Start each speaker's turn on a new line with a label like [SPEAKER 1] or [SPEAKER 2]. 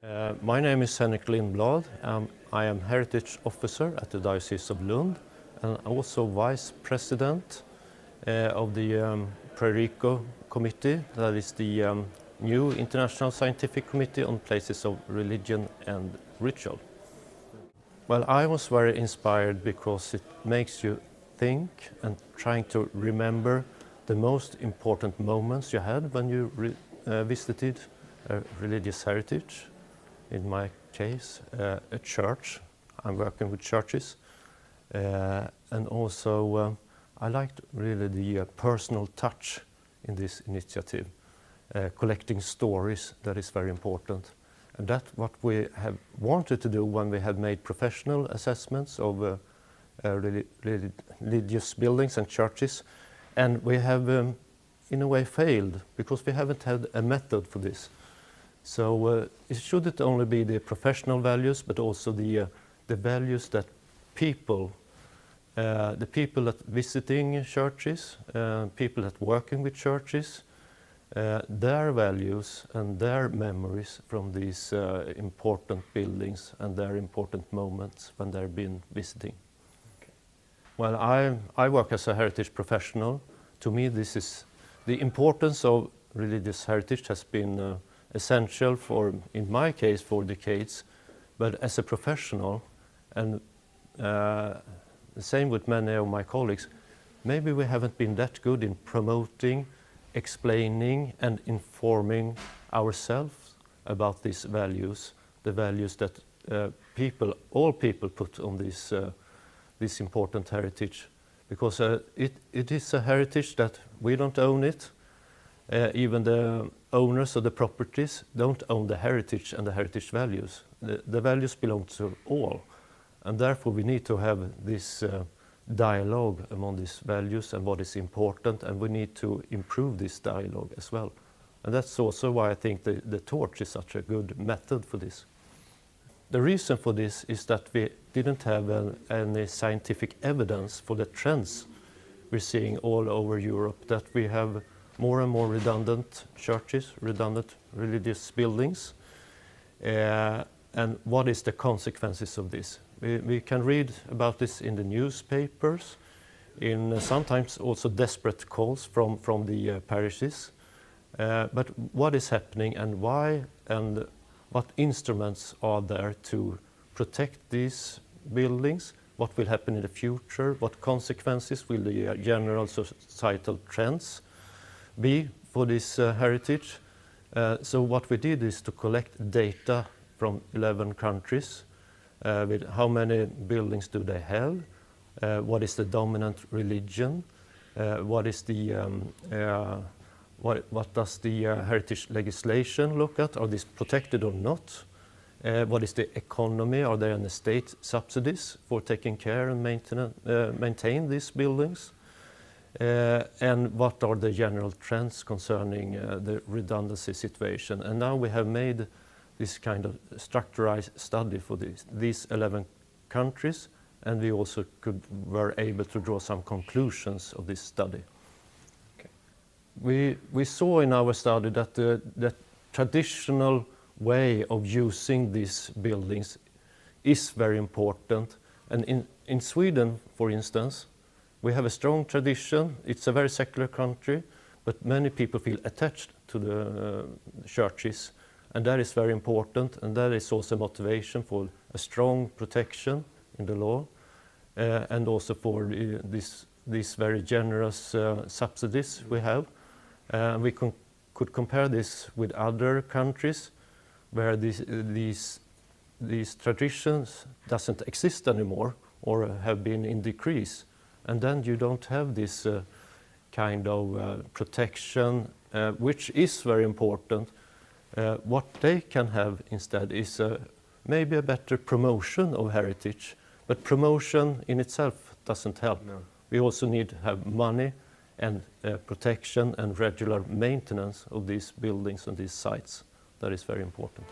[SPEAKER 1] My name is Henrik Lindblad. I am Heritage Officer at the Diocese of Lund and also Vice President of the Pre-Rico Committee, that is the new International Scientific Committee on Places of Religion and Ritual. Well, I was very inspired because it makes you think and trying to remember the most important moments you had when you visited a religious heritage. In my case, a church. I'm working with churches. And also, I liked really the personal touch in this initiative. Collecting stories, that is very important. And that's what we have wanted to do when we have made professional assessments of religious buildings and churches. And we have, in a way, failed because we haven't had a method for this. So it shouldn't only be the professional values, but also the values that people, the people that visiting churches, people that working with churches, their values and their memories from these important buildings and their important moments when they've been visiting. Okay. Well, I work as a heritage professional. To me, this is the importance of religious heritage has been essential for, in my case, for decades, but as a professional, and the same with many of my colleagues, maybe we haven't been that good in promoting, explaining and informing ourselves about these values, the values that all people put on this important heritage, because it is a heritage that we don't own it. Even the owners of the properties don't own the heritage and the heritage values. The values belong to all, and therefore we need to have this dialogue among these values and what is important, and we need to improve this dialogue as well. And that's also why I think the torch is such a good method for this. The reason for this is that we didn't have any scientific evidence for the trends we're seeing all over Europe, that we have more and more redundant churches, redundant religious buildings. And what is the consequences of this? We can read about this in the newspapers, in sometimes also desperate calls from the parishes. But what is happening and why, and what instruments are there to protect these buildings? What will happen in the future? What consequences will the general societal trends be for this heritage? So what we did is to collect data from 11 countries with how many buildings do they have, what is the dominant religion, what is the what does the heritage legislation look at, are these protected or not, what is the economy, are there any state subsidies for taking care and maintain these buildings? And what are the general trends concerning the redundancy situation. And now we have made this kind of structured study for these 11 countries, and we also were able to draw some conclusions of this study. Okay. We saw in our study that the traditional way of using these buildings is very important. And in Sweden, for instance, we have a strong tradition. It's a very secular country, but many people feel attached to the churches, and that is very important, and that is also motivation for a strong protection in the law, and also for these very generous subsidies we have. We could compare this with other countries where these traditions doesn't exist anymore or have been in decrease. And then you don't have this kind of protection, which is very important. What they can have instead is maybe a better promotion of heritage, but promotion in itself doesn't help. No. We also need to have money and protection and regular maintenance of these buildings and these sites. That is very important.